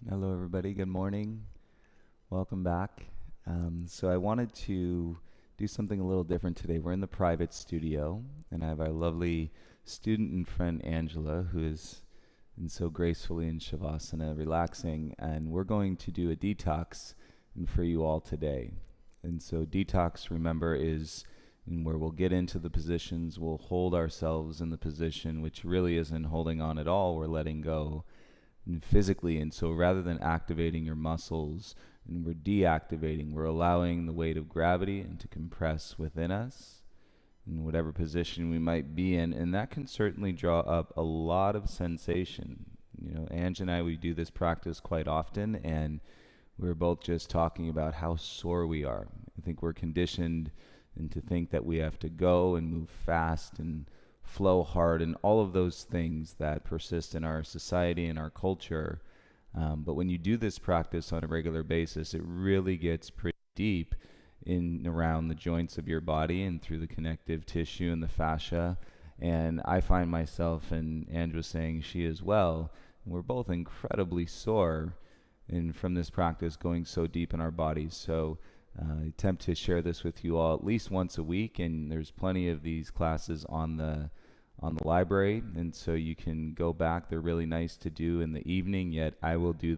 Hello, everybody. Good morning. Welcome back. So I wanted to do something a little different today. We're in the private studio, and I have our lovely student and friend Angela, who is and so gracefully in Shavasana, relaxing, and we're going to do a detox for you all today. And so detox, remember, is where we'll get into the positions, we'll hold ourselves in the position, which really isn't holding on at all, we're letting go physically. And so rather than activating your muscles, and we're deactivating, we're allowing the weight of gravity and to compress within us in whatever position we might be in. And that can certainly draw up a lot of sensation. Ange and I, we do this practice quite often, and we're both just talking about how sore we are. I think we're conditioned and to think that we have to go and move fast and flow hard and all of those things that persist in our society and our culture. But when you do this practice on a regular basis, it really gets pretty deep in around the joints of your body and through the connective tissue and the fascia. And I find myself, and Ange was saying she as well, we're both incredibly sore and from this practice going so deep in our bodies. So I attempt to share this with you all at least once a week, and there's plenty of these classes on the library, and so you can go back. They're really nice to do in the evening, yet we will do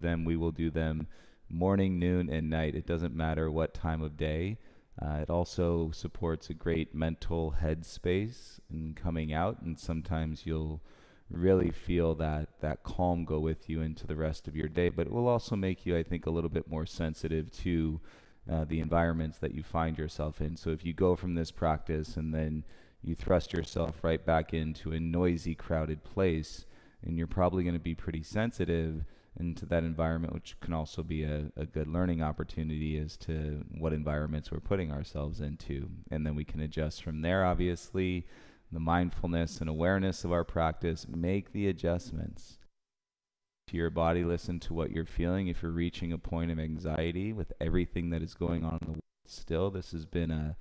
them morning, noon, and night. It doesn't matter what time of day. It also supports a great mental headspace in coming out, and sometimes you'll really feel that calm go with you into the rest of your day. But it will also make you, I think, a little bit more sensitive to the environments that you find yourself in. So if you go from this practice and then you thrust yourself right back into a noisy, crowded place, and you're probably going to be pretty sensitive into that environment, which can also be a good learning opportunity as to what environments we're putting ourselves into. And then we can adjust from there, obviously. The mindfulness and awareness of our practice, make the adjustments to your body, listen to what you're feeling. If you're reaching a point of anxiety with everything that is going on in the world still, this has been a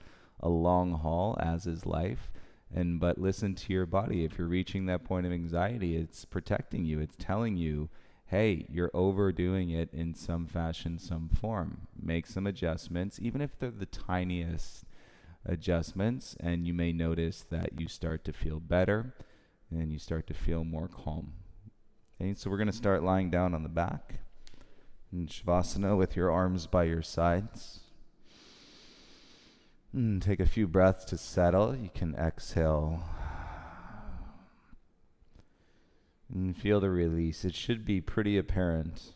long haul, as is life. But listen to your body. If you're reaching that point of anxiety, it's protecting you. It's telling you, hey, you're overdoing it in some fashion, some form. Make some adjustments, even if they're the tiniest adjustments, and you may notice that you start to feel better and you start to feel more calm. Okay, so we're going to start lying down on the back in Shavasana with your arms by your sides. Take a few breaths to settle. You can exhale and feel the release. It should be pretty apparent.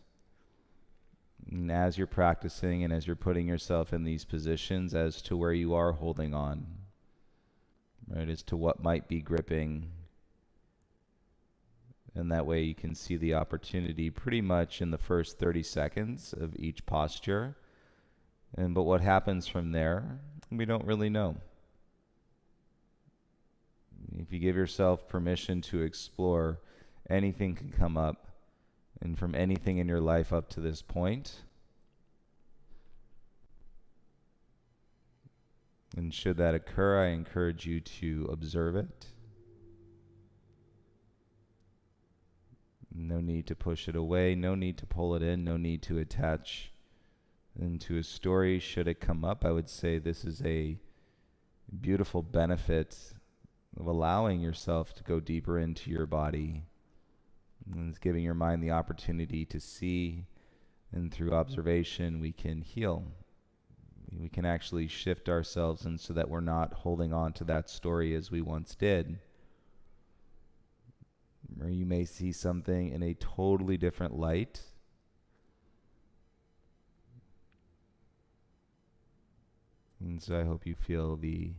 And as you're practicing and as you're putting yourself in these positions, as to where you are holding on, right, as to what might be gripping. And that way you can see the opportunity pretty much in the first 30 seconds of each posture. But what happens from there, we don't really know. If you give yourself permission to explore, anything can come up. And from anything in your life up to this point. And should that occur, I encourage you to observe it. No need to push it away, no need to pull it in, no need to attach into a story. Should it come up, I would say this is a beautiful benefit of allowing yourself to go deeper into your body. And it's giving your mind the opportunity to see, and through observation we can heal. We can actually shift ourselves, and so that we're not holding on to that story as we once did. Or you may see something in a totally different light. And so I hope you feel the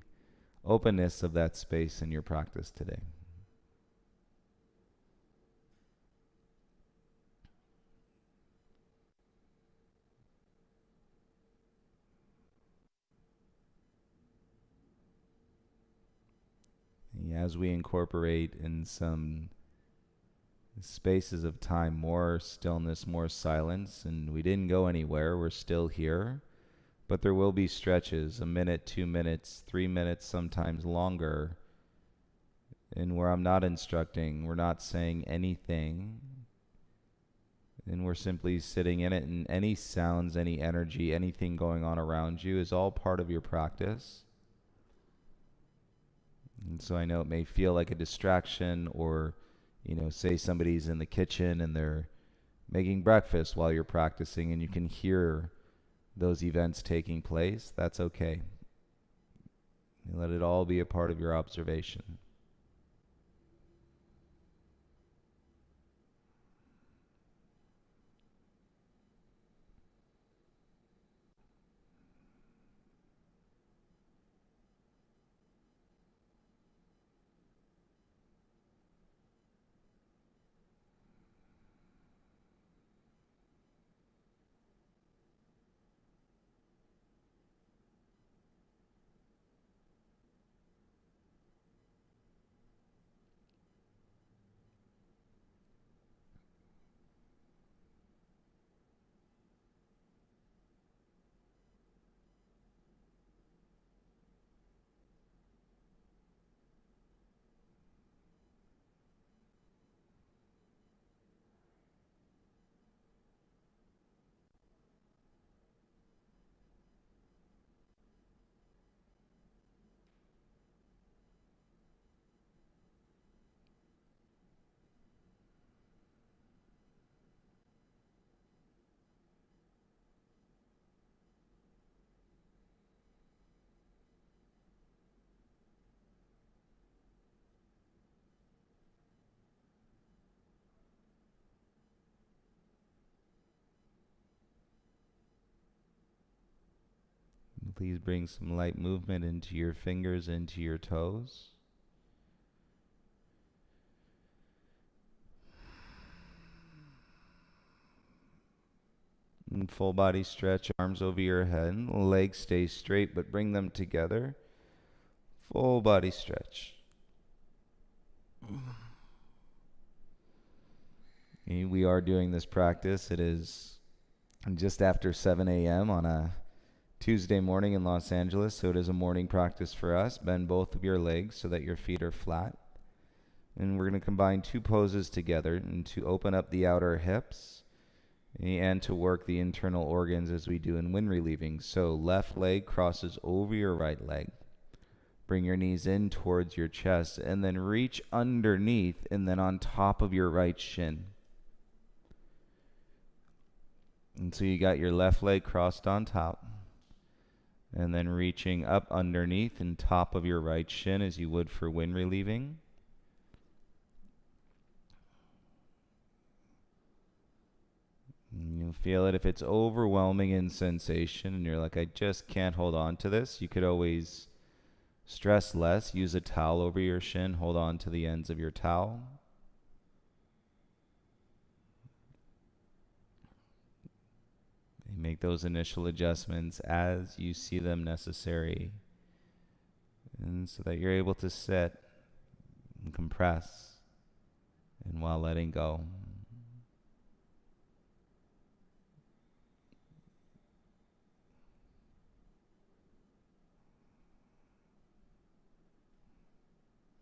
openness of that space in your practice today. As we incorporate in some spaces of time more stillness, more silence, and we didn't go anywhere, we're still here, but there will be stretches, a minute, 2 minutes, 3 minutes, sometimes longer, and where I'm not instructing, we're not saying anything, and And we're simply sitting in it, and any sounds, any energy, anything going on around you is all part of your practice. And so I know it may feel like a distraction, or, say somebody's in the kitchen and they're making breakfast while you're practicing and you can hear those events taking place. That's okay. You let it all be a part of your observation. Please bring some light movement into your fingers, into your toes. And full body stretch, arms over your head. Legs stay straight, but bring them together. Full body stretch. And we are doing this practice. It is just after 7 a.m. on a Tuesday morning in Los Angeles, so it is a morning practice for us. Bend both of your legs so that your feet are flat. And we're going to combine two poses together and to open up the outer hips and to work the internal organs as we do in wind relieving. So left leg crosses over your right leg. Bring your knees in towards your chest and then reach underneath and then on top of your right shin. And so you got your left leg crossed on top. And then reaching up underneath and top of your right shin as you would for wind relieving. And you'll feel it if it's overwhelming in sensation and you're like, I just can't hold on to this. You could always stress less. Use a towel over your shin. Hold on to the ends of your towel. Make those initial adjustments as you see them necessary, and so that you're able to sit and compress and while letting go.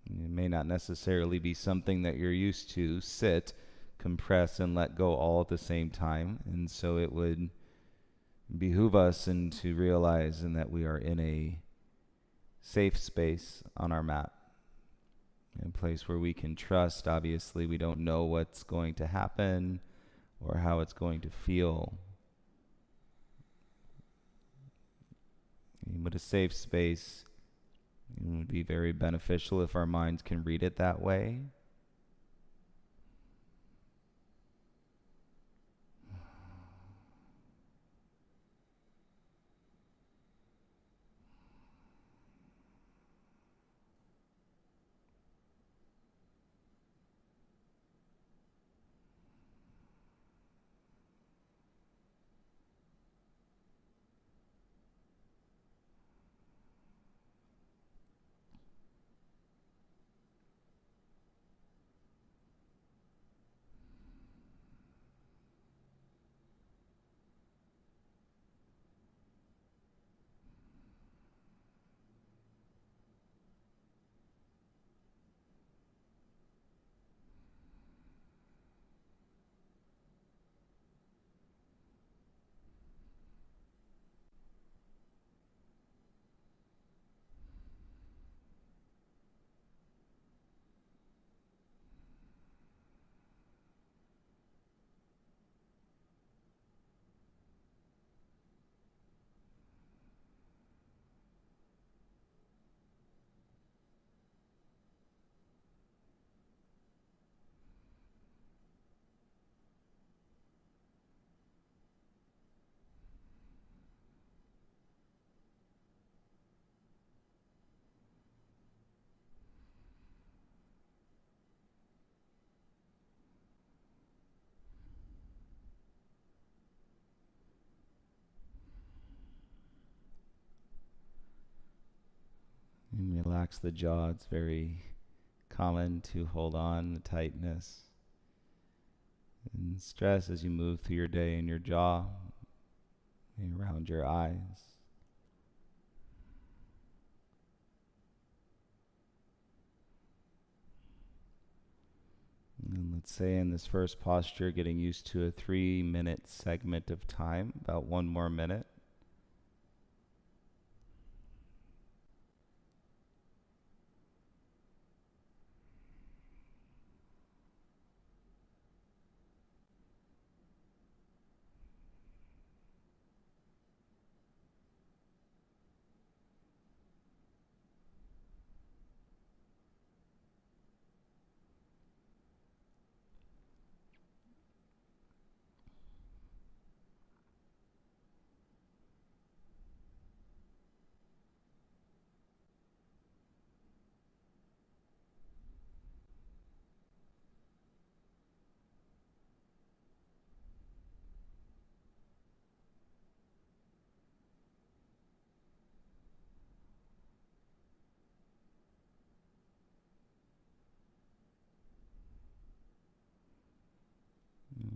It may not necessarily be something that you're used to. Sit, compress, and let go all at the same time, and so it would behoove us and to realize that we are in a safe space on our mat, a place where we can trust. Obviously, we don't know what's going to happen or how it's going to feel, but a safe space would be very beneficial if our minds can read it that way. relax the jaw. It's very common to hold on the tightness and stress as you move through your day in your jaw, around your eyes. And let's say in this first posture, getting used to a 3-minute segment of time, about 1 more minute.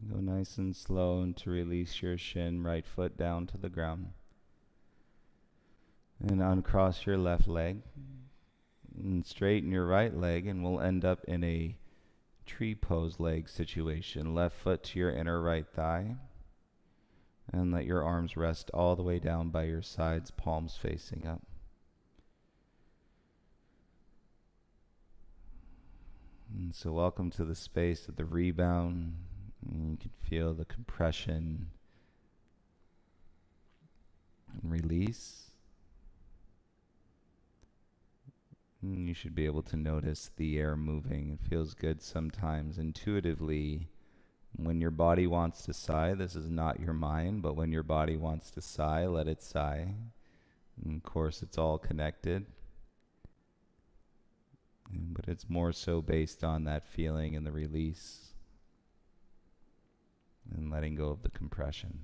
Go nice and slow and to release your shin, right foot down to the ground. And uncross your left leg. And straighten your right leg, and we'll end up in a tree pose leg situation. Left foot to your inner right thigh. And let your arms rest all the way down by your sides, palms facing up. And so welcome to the space of the rebound. And you can feel the compression and release. And you should be able to notice the air moving. It feels good sometimes intuitively. When your body wants to sigh, this is not your mind, but when your body wants to sigh, let it sigh. And of course, it's all connected. But it's more so based on that feeling and the release and letting go of the compression.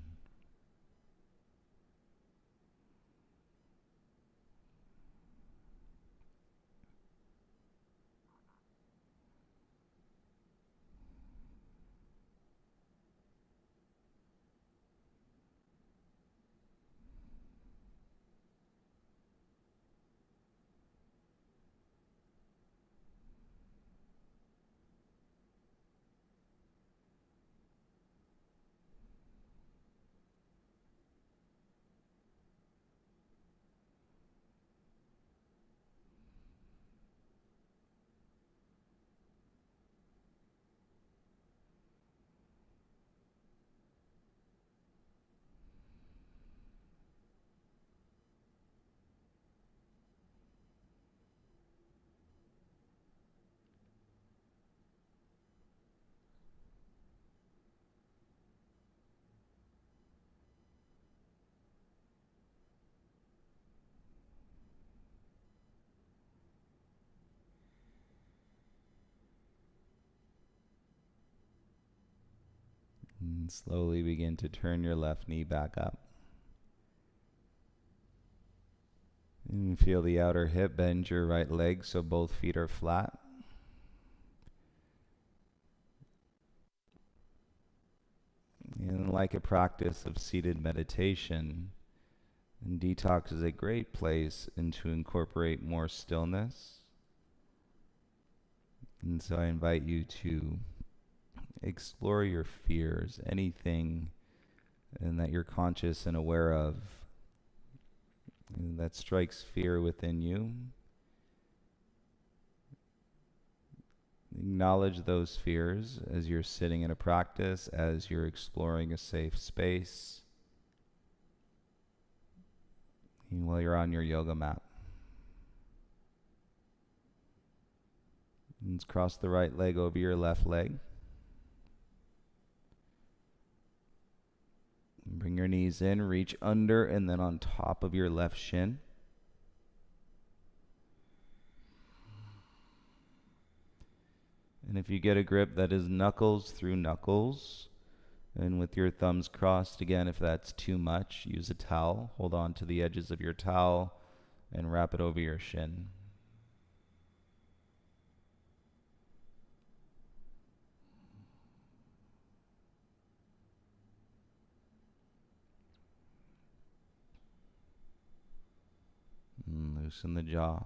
And slowly begin to turn your left knee back up. And feel the outer hip, bend your right leg so both feet are flat. And like a practice of seated meditation, and DETOX is a great place and to incorporate more stillness. And so I invite you to explore your fears, anything and that you're conscious and aware of that strikes fear within you. Acknowledge those fears as you're sitting in a practice, as you're exploring a safe space, and while you're on your yoga mat. And cross the right leg over your left leg. Bring your knees in, reach under and then on top of your left shin. And if you get a grip that is knuckles through knuckles, and with your thumbs crossed, again, if that's too much, use a towel. Hold on to the edges of your towel and wrap it over your shin. Loosen the jaw.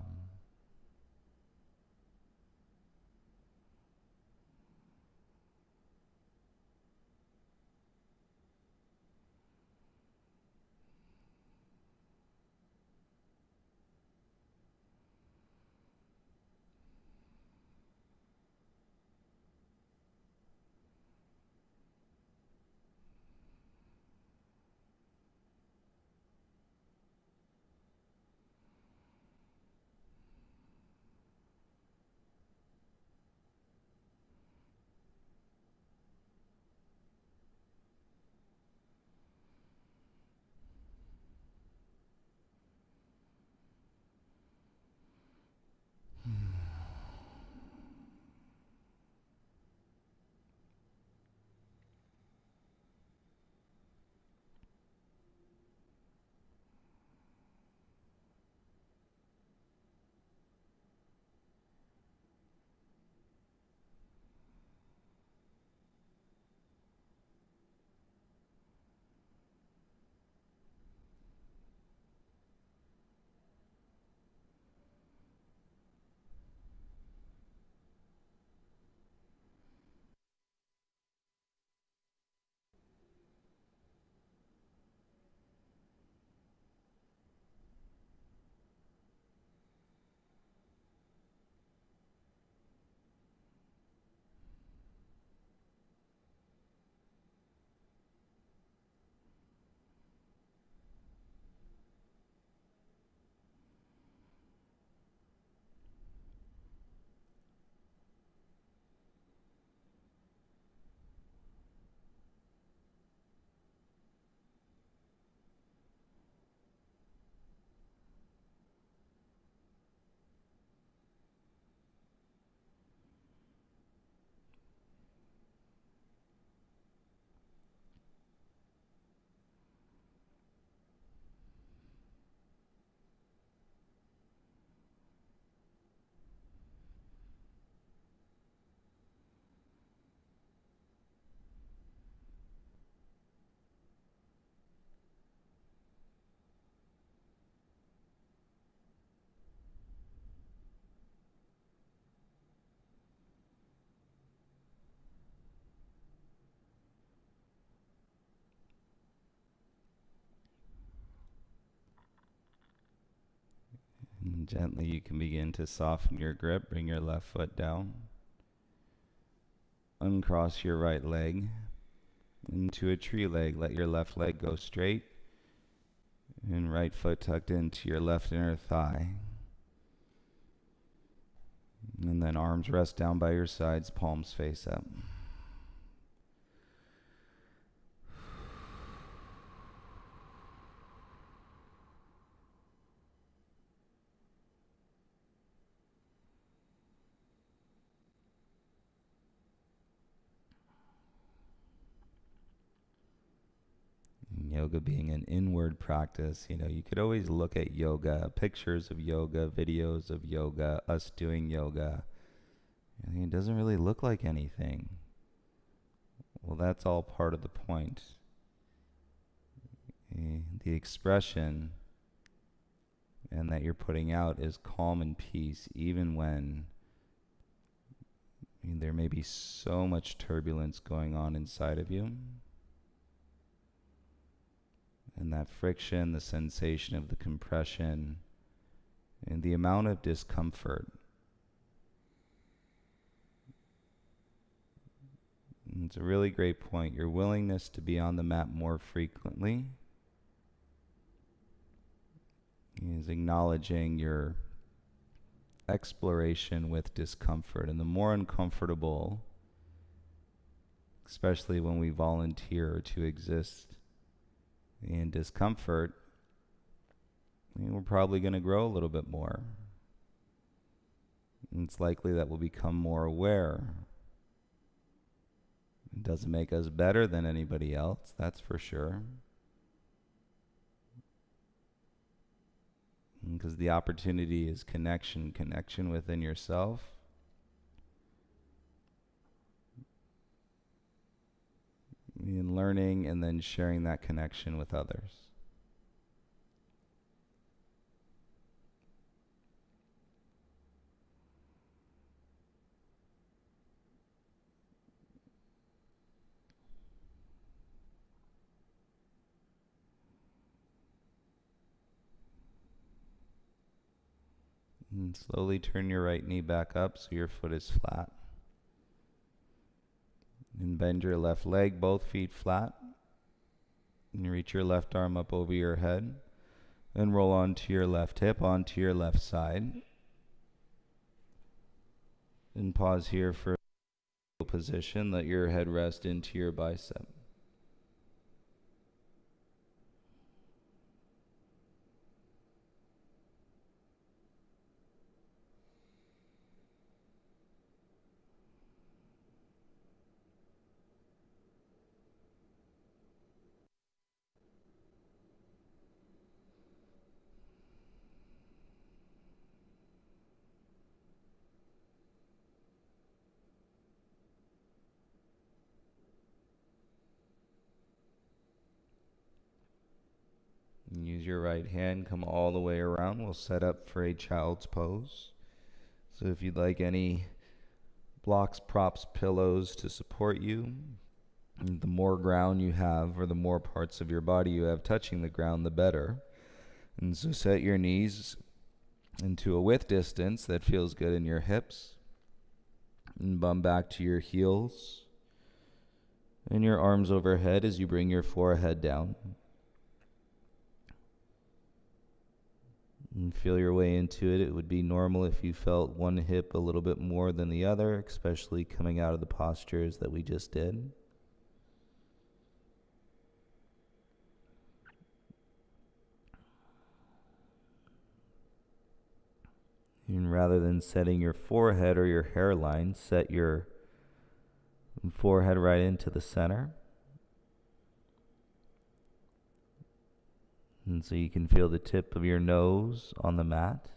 And gently you can begin to soften your grip. Bring your left foot down. Uncross your right leg into a tree leg. Let your left leg go straight. And right foot tucked into your left inner thigh. And then arms rest down by your sides, palms face up. Yoga being an inward practice, you could always look at yoga, pictures of yoga, videos of yoga, us doing yoga. It doesn't really look like anything. Well, that's all part of the point. The expression and that you're putting out is calm and peace, even when there may be so much turbulence going on inside of you. And that friction, the sensation of the compression, and the amount of discomfort. And it's a really great point. Your willingness to be on the mat more frequently is acknowledging your exploration with discomfort. And the more uncomfortable, especially when we volunteer to exist in discomfort, we're probably going to grow a little bit more. And it's likely that we'll become more aware. It doesn't make us better than anybody else, that's for sure. Because the opportunity is connection within yourself. In learning and then sharing that connection with others. And slowly turn your right knee back up so your foot is flat. And bend your left leg, both feet flat. And reach your left arm up over your head. And roll onto your left hip, onto your left side. And pause here for a position. Let your head rest into your bicep. And use your right hand, come all the way around. We'll set up for a child's pose. So if you'd like any blocks, props, pillows to support you, the more ground you have, or the more parts of your body you have touching the ground, the better. And so set your knees into a width distance that feels good in your hips. And bum back to your heels. And your arms overhead as you bring your forehead down. And feel your way into it. It would be normal if you felt one hip a little bit more than the other, especially coming out of the postures that we just did. And rather than setting your forehead or your hairline, set your forehead right into the center. And so you can feel the tip of your nose on the mat.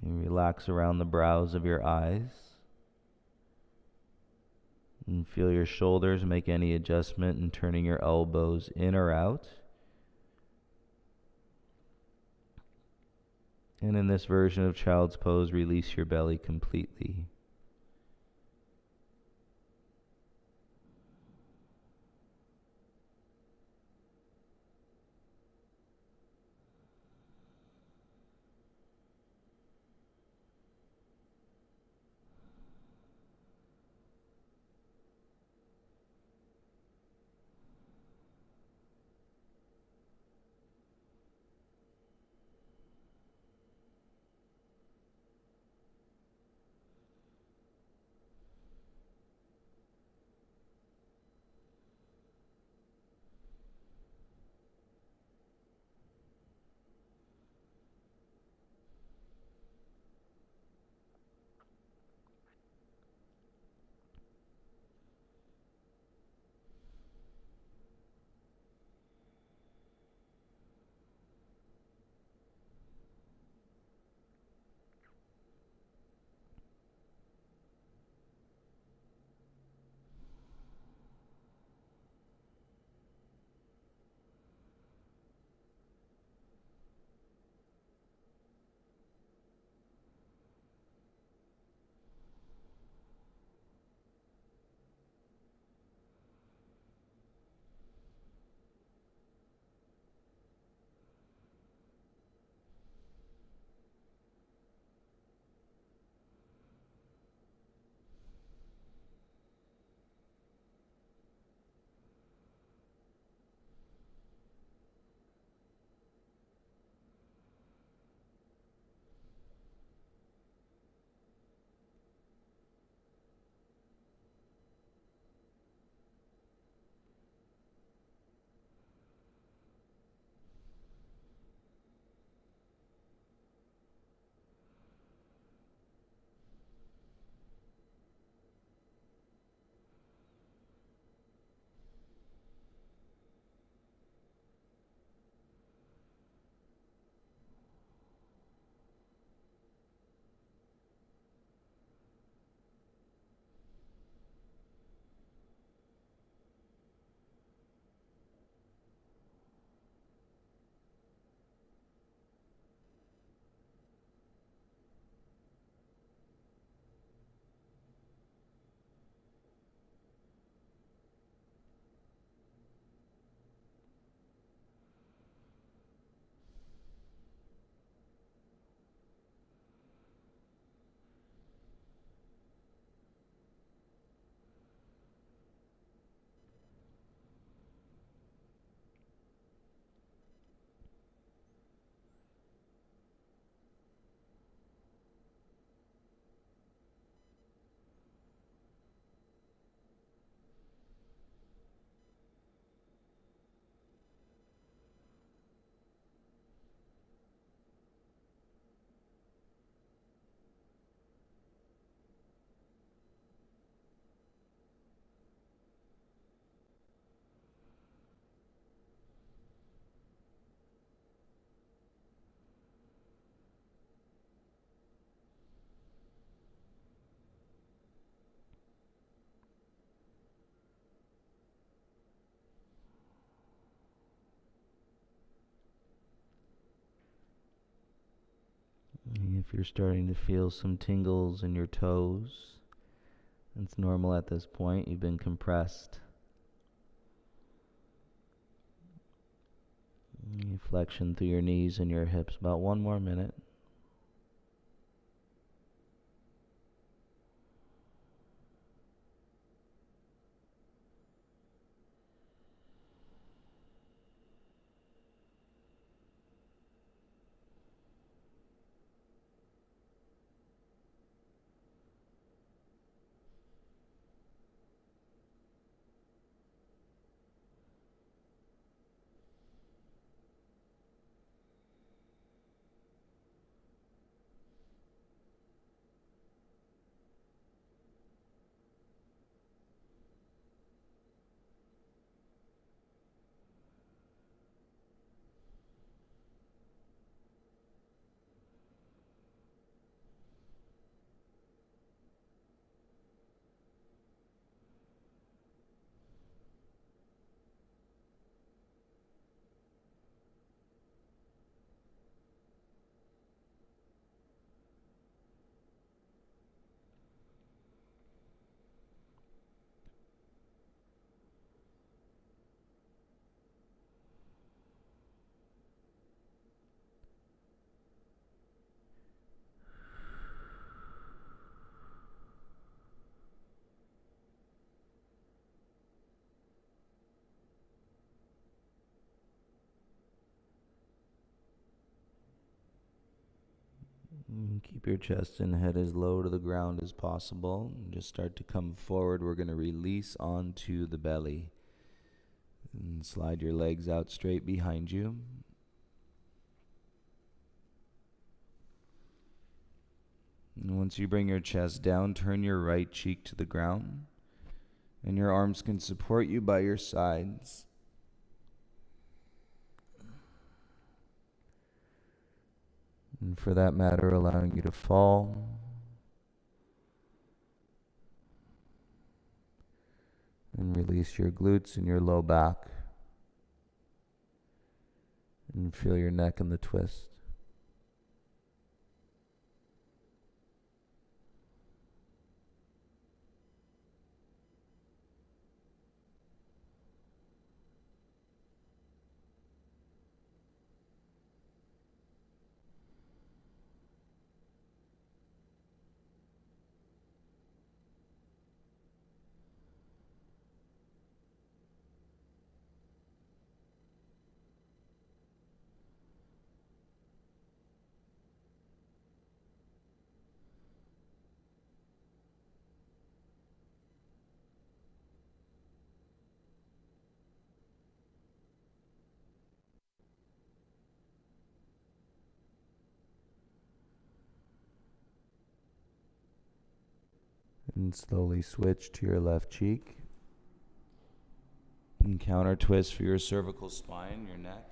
And relax around the brows of your eyes. And feel your shoulders, make any adjustment in turning your elbows in or out. And in this version of child's pose, release your belly completely. If you're starting to feel some tingles in your toes, it's normal at this point. You've been compressed. Flexion through your knees and your hips. About 1 more minute. Keep your chest and head as low to the ground as possible. And just start to come forward. We're going to release onto the belly. And slide your legs out straight behind you. And once you bring your chest down, turn your right cheek to the ground. And your arms can support you by your sides. And for that matter, allowing you to fall. And release your glutes and your low back. And feel your neck in the twist. And slowly switch to your left cheek. And counter twist for your cervical spine, your neck.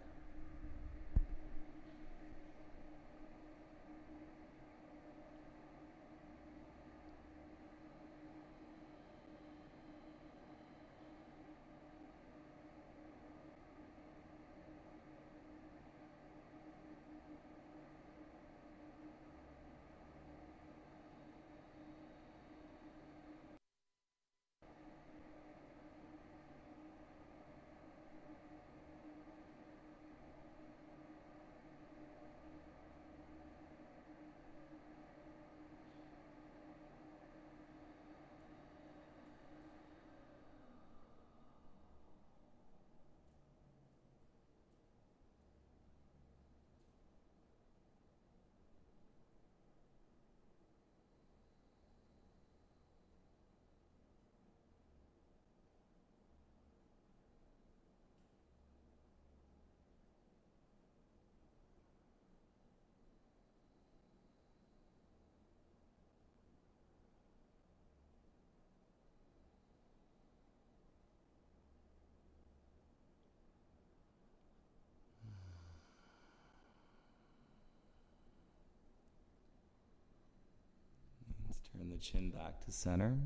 Turn the chin back to center.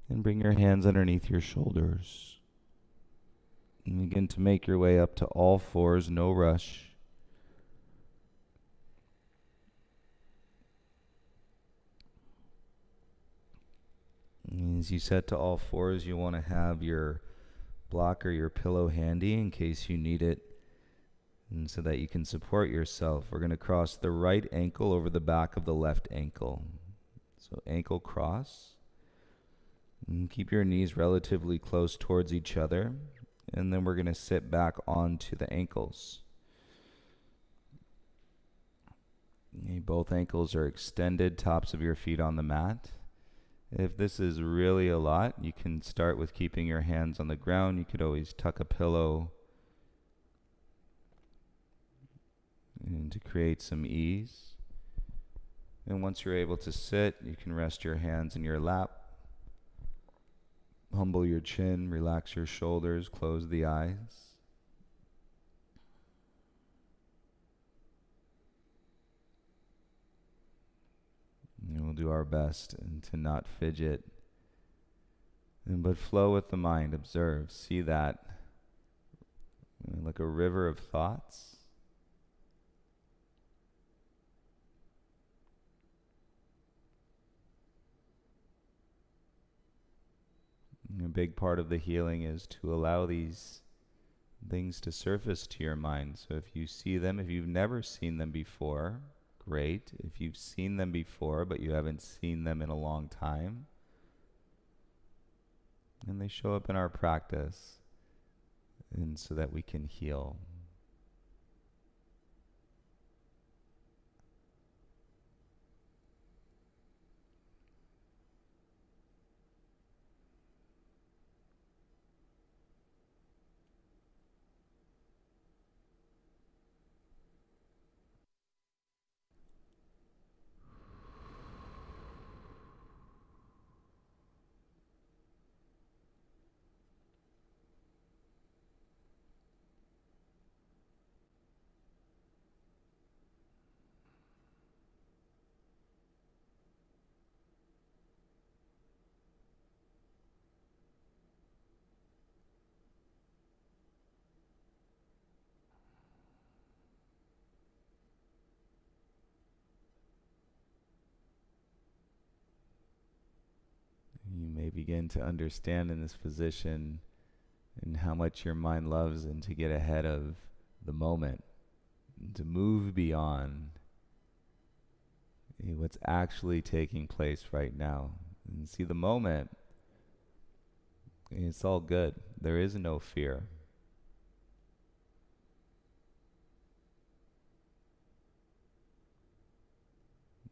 And bring your hands underneath your shoulders. And begin to make your way up to all fours, no rush. As you set to all fours, you want to have your block or your pillow handy in case you need it, and so that you can support yourself. We're going to cross the right ankle over the back of the left ankle. So ankle cross. And keep your knees relatively close towards each other. And then we're going to sit back onto the ankles. Both ankles are extended, tops of your feet on the mat. If this is really a lot, you can start with keeping your hands on the ground. You could always tuck a pillow and to create some ease. And once you're able to sit, you can rest your hands in your lap. Humble your chin, relax your shoulders, close the eyes. And we'll do our best to not fidget, but flow with the mind. Observe, see that like a river of thoughts. A big part of the healing is to allow these things to surface to your mind. So if you see them, if you've never seen them before, great. If you've seen them before, but you haven't seen them in a long time, and they show up in our practice, and so that we can heal. You may begin to understand in this position and how much your mind loves, and to get ahead of the moment, to move beyond what's actually taking place right now. And see the moment, it's all good. There is no fear.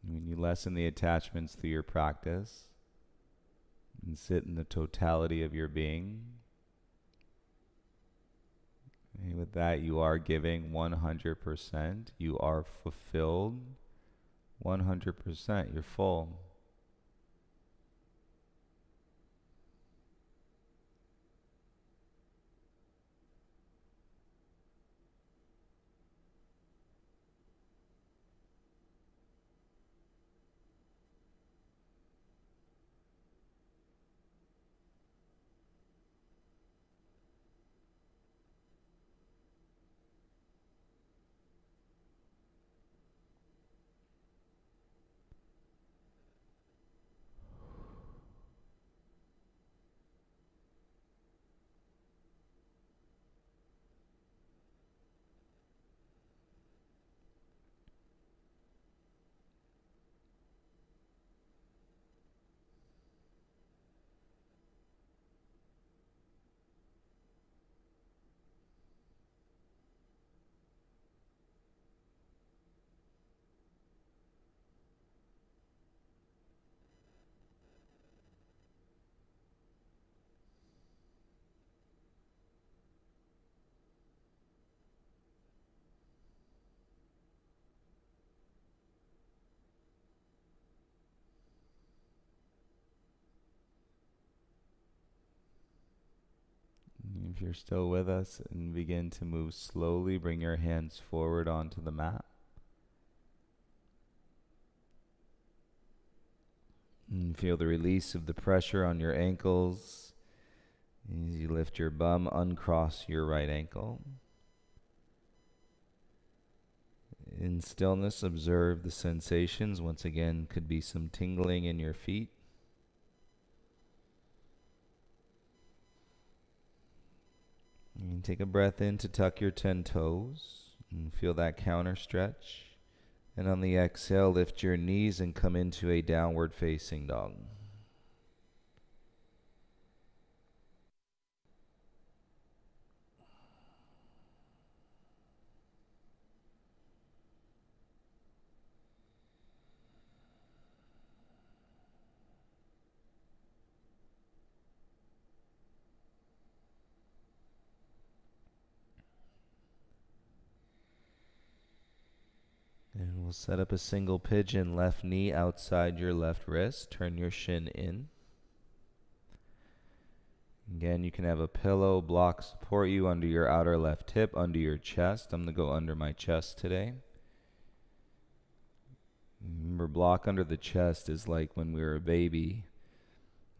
When you lessen the attachments through your practice and sit in the totality of your being, and with that you are giving 100%. You are fulfilled 100%. You're full. If you're still with us, and begin to move slowly, bring your hands forward onto the mat. And feel the release of the pressure on your ankles. As you lift your bum, uncross your right ankle. In stillness, observe the sensations. Once again, could be some tingling in your feet. And take a breath in to tuck your 10 toes and feel that counter stretch. And on the exhale, lift your knees and come into a downward facing dog. And we'll set up a single pigeon, left knee outside your left wrist. Turn your shin in. Again, you can have a pillow block support you under your outer left hip, under your chest. I'm going to go under my chest today. Remember, block under the chest is like when we were a baby.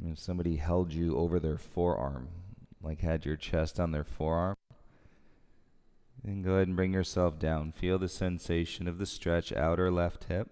If somebody held you over their forearm, like had your chest on their forearm. Then go ahead and bring yourself down. Feel the sensation of the stretch, outer left hip.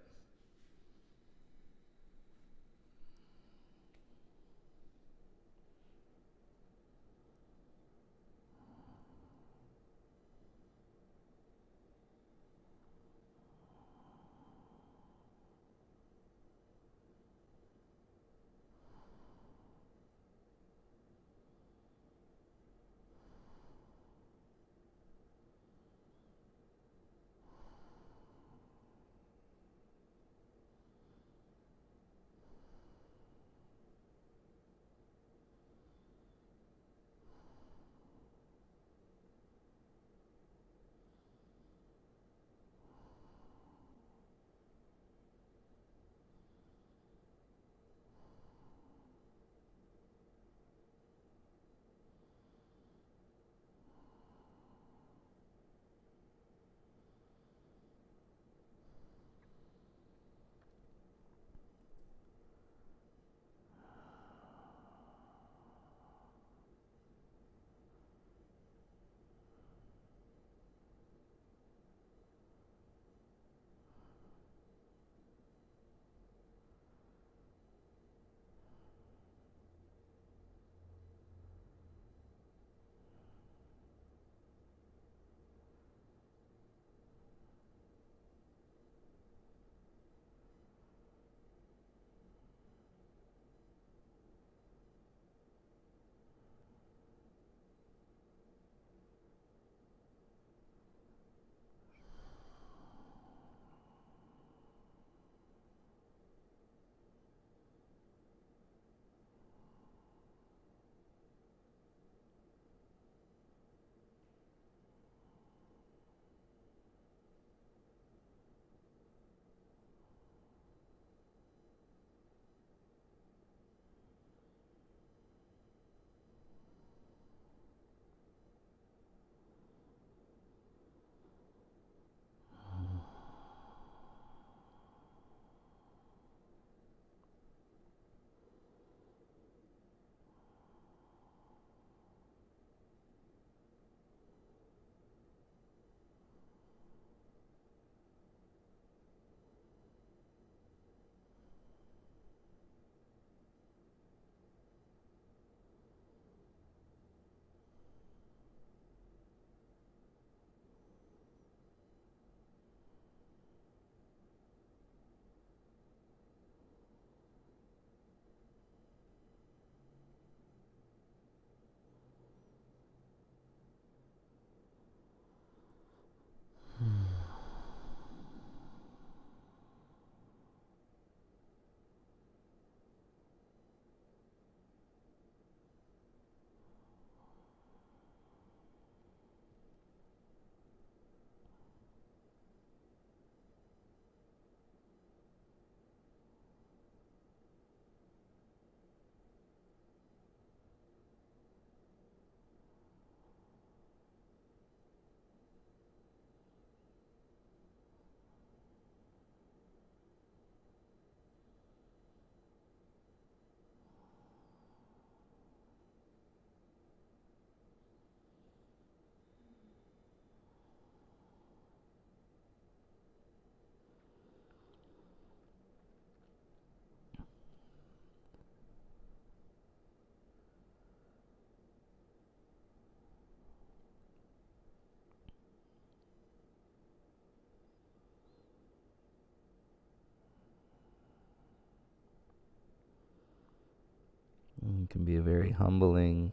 It can be a very humbling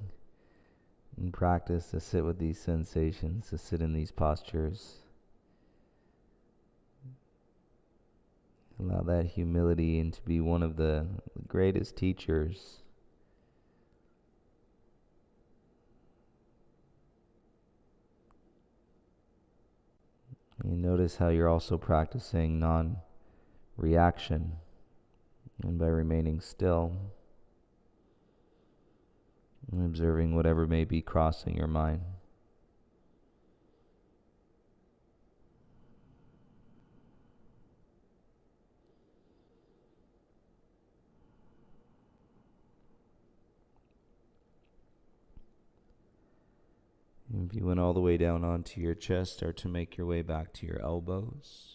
practice to sit with these sensations, to sit in these postures. Allow that humility and to be one of the greatest teachers. You notice how you're also practicing non-reaction, and by remaining still and observing whatever may be crossing your mind. If you went all the way down onto your chest, start to make your way back to your elbows.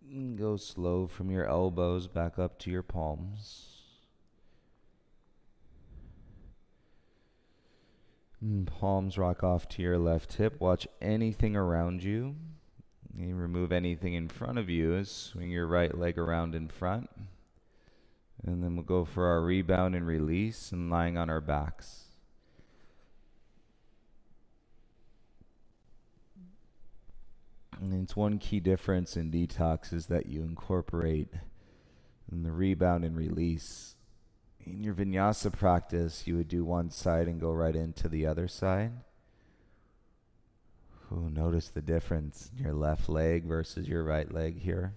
And go slow from your elbows back up to your palms. And palms rock off to your left hip. Watch anything around you. You remove anything in front of you. Swing your right leg around in front. And then we'll go for our rebound and release and lying on our backs. And it's one key difference in detox is that you incorporate in the rebound and release. In your vinyasa practice, you would do one side and go right into the other side. Ooh, notice the difference in your left leg versus your right leg here.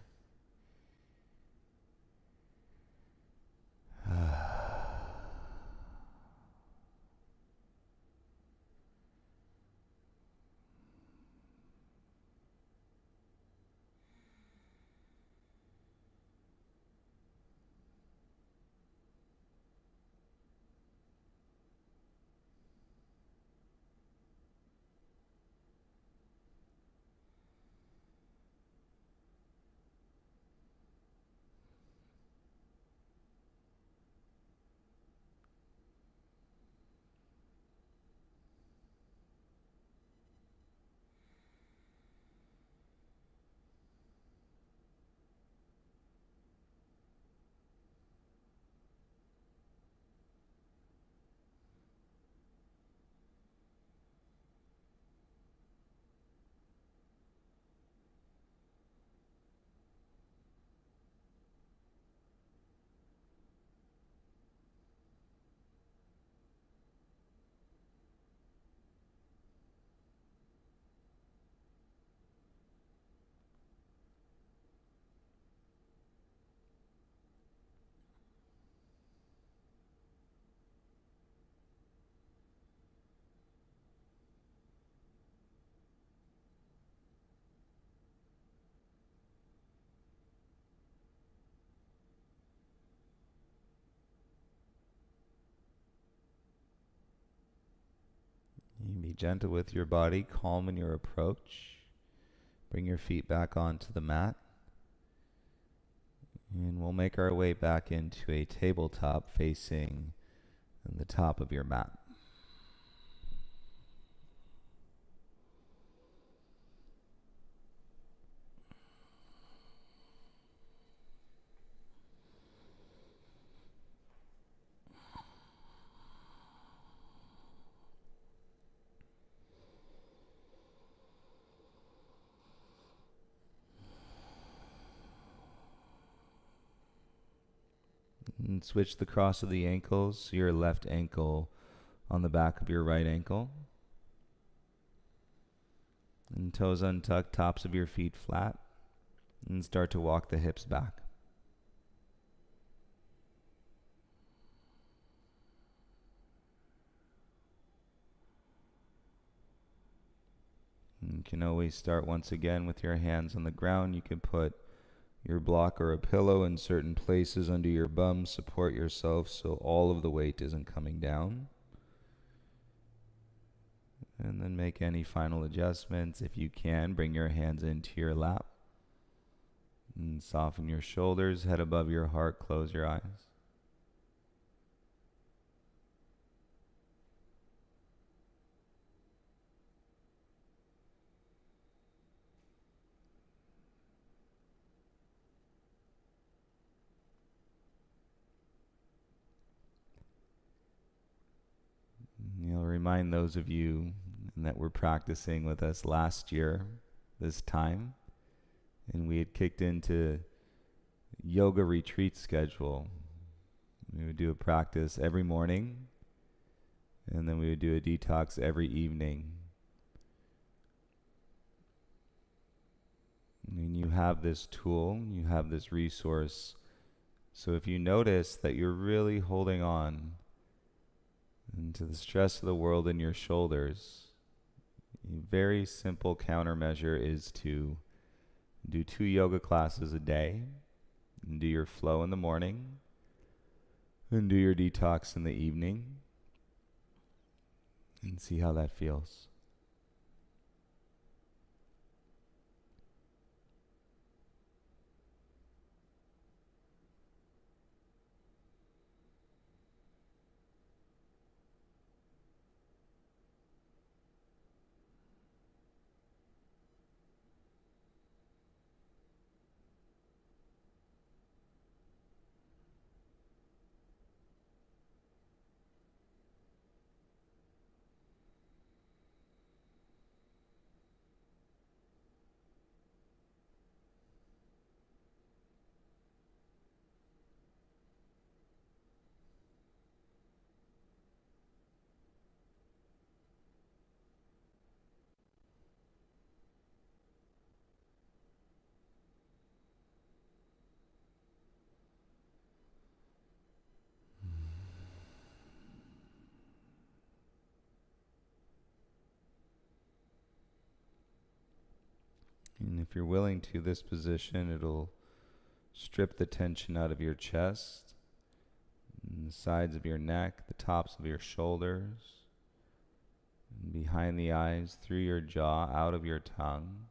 You can be gentle with your body, calm in your approach. Bring your feet back onto the mat. And we'll make our way back into a tabletop facing the top of your mat. And switch the cross of the ankles, your left ankle on the back of your right ankle. And toes untucked, tops of your feet flat. And start to walk the hips back. You can always start once again with your hands on the ground. You can put your block or a pillow in certain places under your bum. Support yourself so all of the weight isn't coming down. And then make any final adjustments. If you can, bring your hands into your lap. And soften your shoulders, head above your heart, close your eyes. remind those of you that were practicing with us last year, this time, and we had kicked into yoga retreat schedule. We would do a practice every morning, and then we would do a detox every evening. And you have this tool, you have this resource. So if you notice that you're really holding on to the stress of the world in your shoulders, a very simple countermeasure is to do 2 yoga classes a day, and do your flow in the morning, and do your detox in the evening, and see how that feels. And if you're willing to, this position, it'll strip the tension out of your chest, and the sides of your neck, the tops of your shoulders, and behind the eyes, through your jaw, out of your tongue.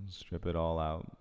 Strip it all out.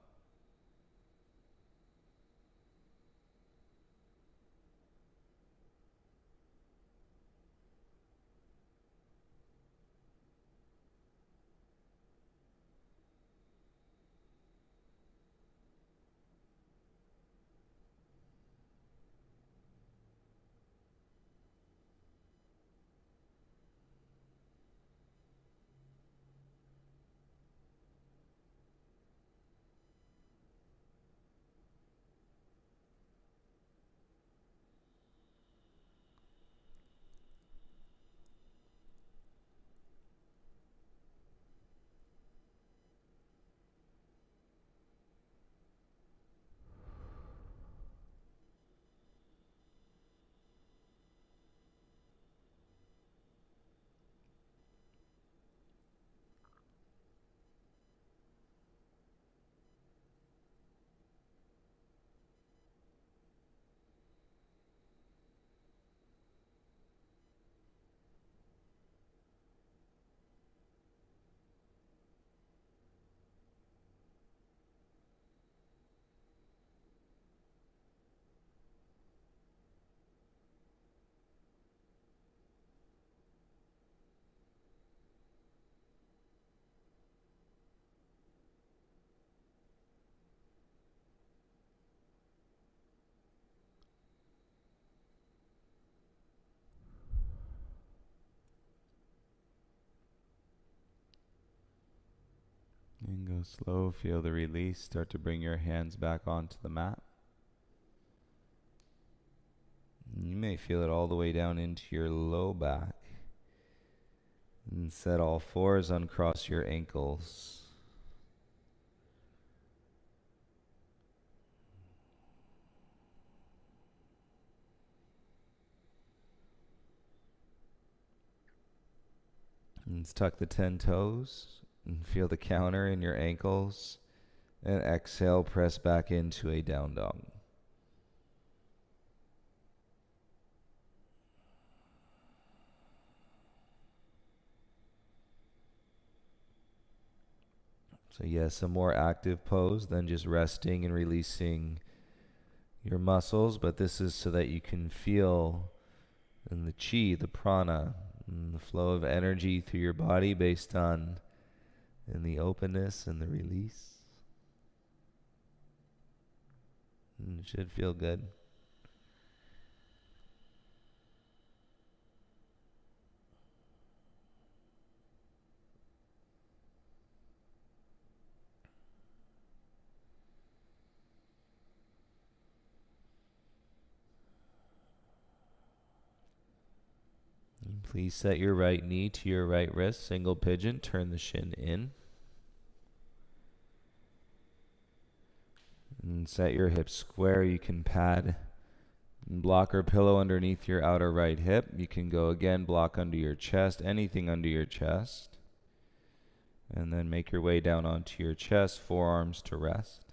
And go slow, feel the release. Start to bring your hands back onto the mat. You may feel it all the way down into your low back. And set all fours, uncross your ankles. And tuck the 10 toes. And feel the counter in your ankles. And exhale, press back into a down dog. So yes, a more active pose than just resting and releasing your muscles, but this is so that you can feel in the chi, the prana, and the flow of energy through your body based on in the openness and the release. And it should feel good. Please set your right knee to your right wrist, single pigeon, turn the shin in. And set your hips square. You can pad and block or pillow underneath your outer right hip. You can go again, block under your chest, anything under your chest. And then make your way down onto your chest, forearms to rest.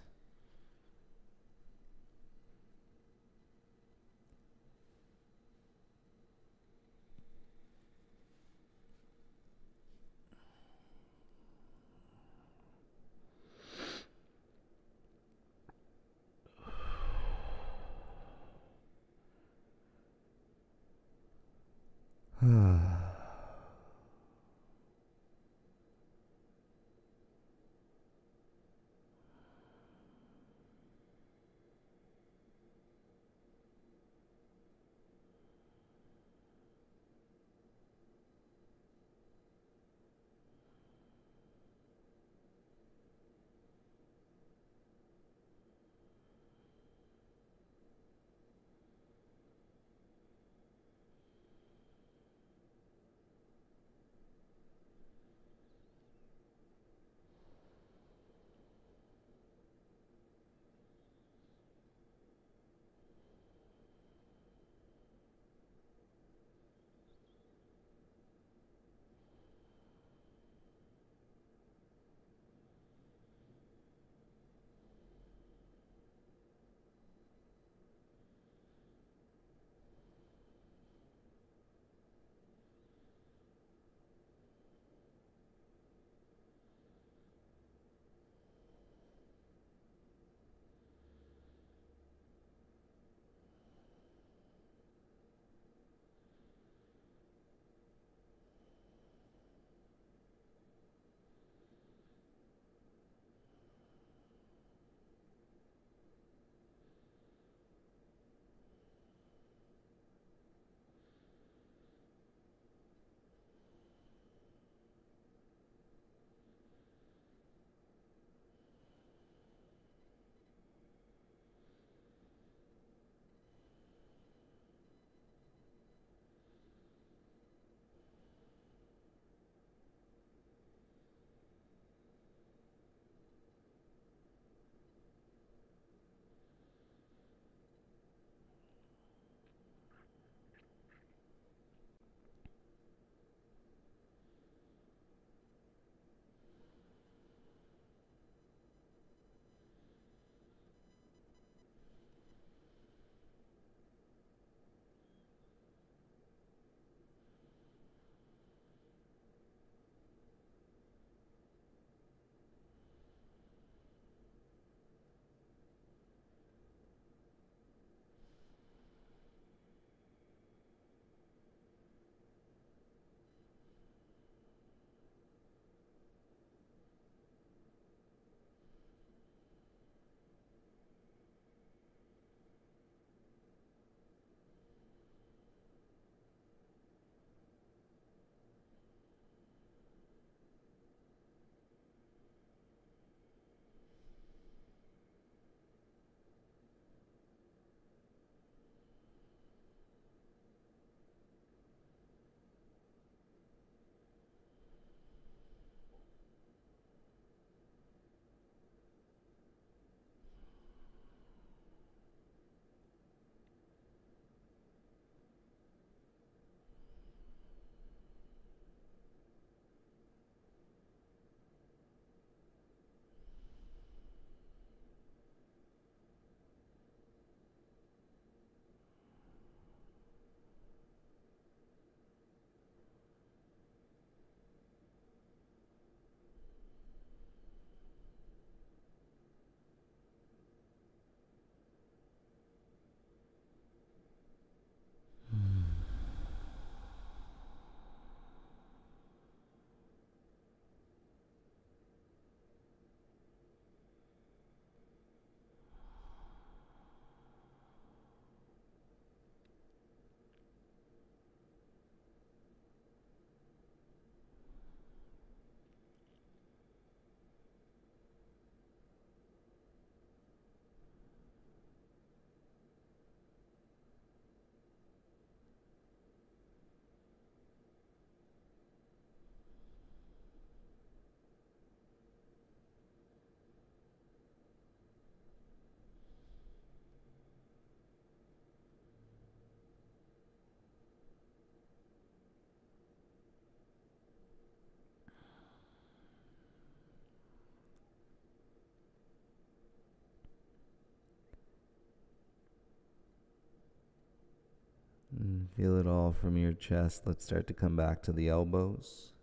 Feel it all from your chest. Let's start to come back to the elbows.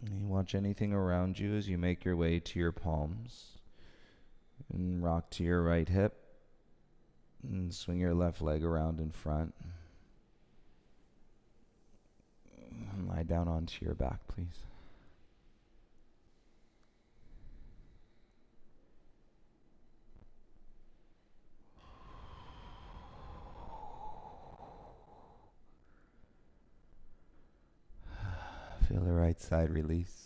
And watch anything around you as you make your way to your palms. And rock to your right hip. And swing your left leg around in front. And lie down onto your back, please. Feel the right side release.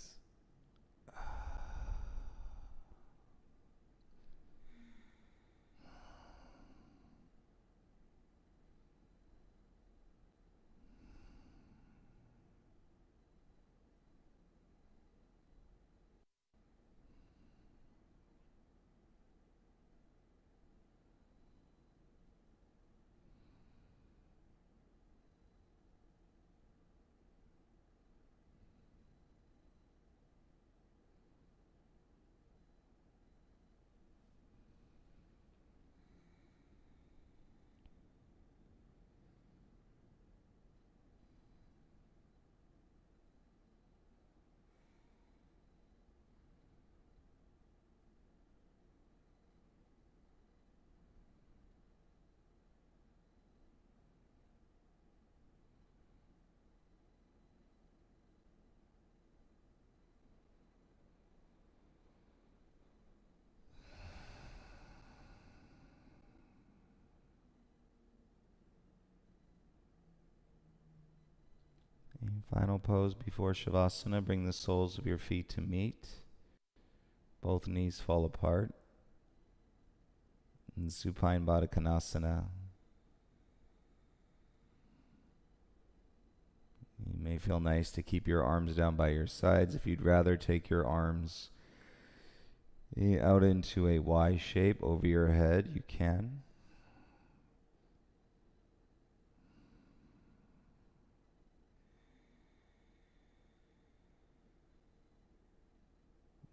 Final pose before Shavasana. Bring the soles of your feet to meet. Both knees fall apart. In Supine Baddha Konasana. You may feel nice to keep your arms down by your sides. If you'd rather, take your arms out into a Y shape over your head, you can.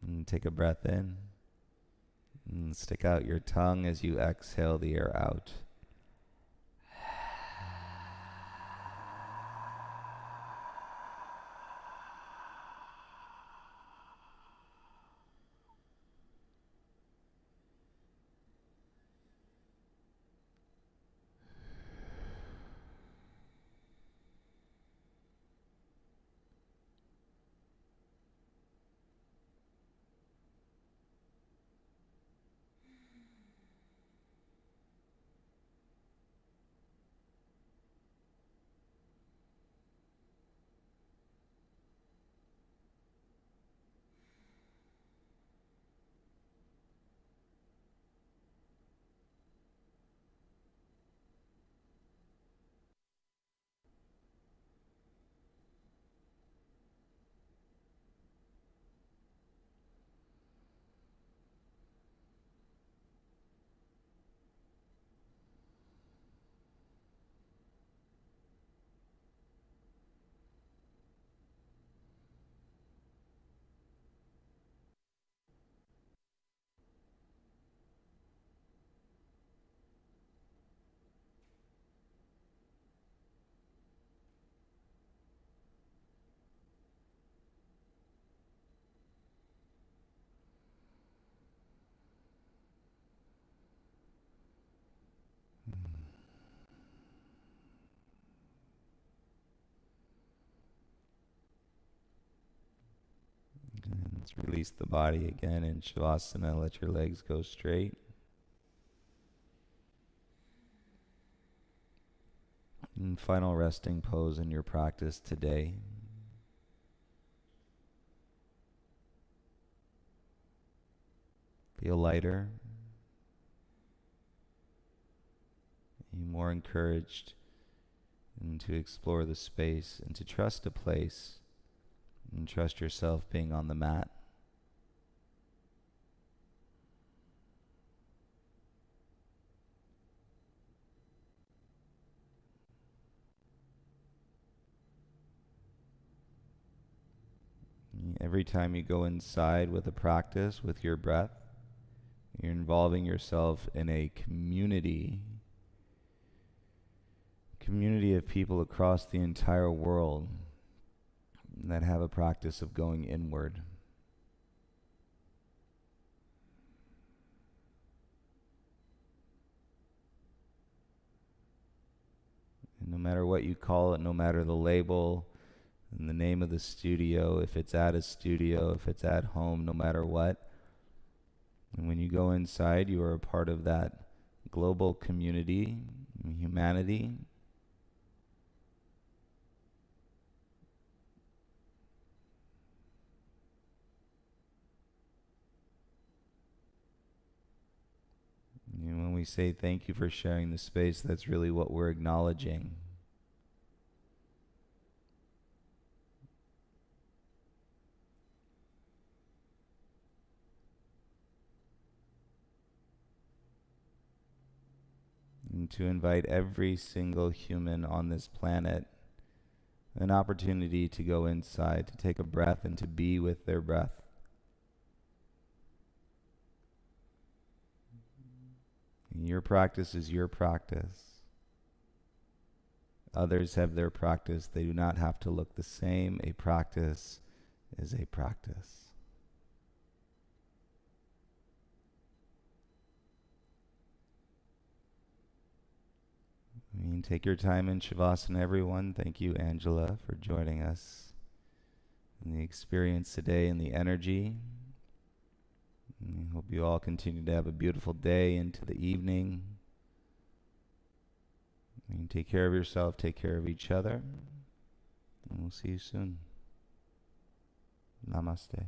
And take a breath in. And stick out your tongue as you exhale the air out. And let's release the body again in Shavasana. Let your legs go straight. And final resting pose in your practice today. Feel lighter. Be more encouraged and to explore the space and to trust a place and trust yourself being on the mat. Every time you go inside with a practice with your breath, You're involving yourself in a community of people across the entire world that have a practice of going inward. And no matter what you call it, no matter the label and the name of the studio, if it's at a studio, if it's at home, no matter what, and when you go inside, you are a part of that global community, humanity. And when we say thank you for sharing the space, that's really what we're acknowledging. And to invite every single human on this planet an opportunity to go inside, to take a breath and to be with their breath. Your practice is your practice. Others have their practice. They do not have to look the same. A practice is a practice. Take your time in Shavasana, everyone. Thank you, Angela, for joining us in the experience today and the energy. I hope you all continue to have a beautiful day into the evening. Take care of yourself, take care of each other, and we'll see you soon. Namaste.